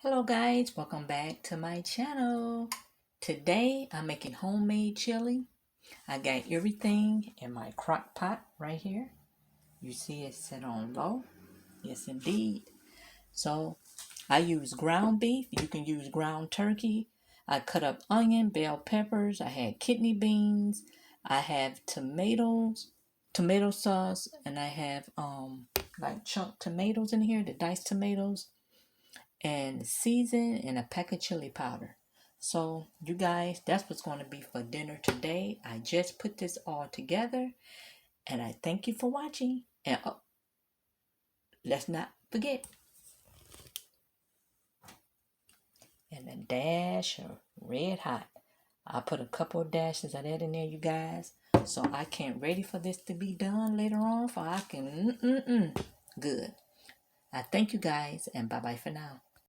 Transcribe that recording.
Hello guys, welcome back to my channel. Today I'm making homemade chili. I got everything in my crock pot right here. You see it set on low. Yes indeed. So I use ground beef. You can use ground turkey. I cut up onion, bell peppers. I had kidney beans. I have tomatoes, tomato sauce, and I have like chunk tomatoes in here, the diced tomatoes, and season and a pack of chili powder. So you guys, that's what's going to be for dinner today. I just put this all together and I thank you for watching. And let's not forget, and a dash of red hot. I put a couple of dashes of that in there, you guys. So I can't ready for this to be done later on, for I can good. I thank you guys and bye bye for now.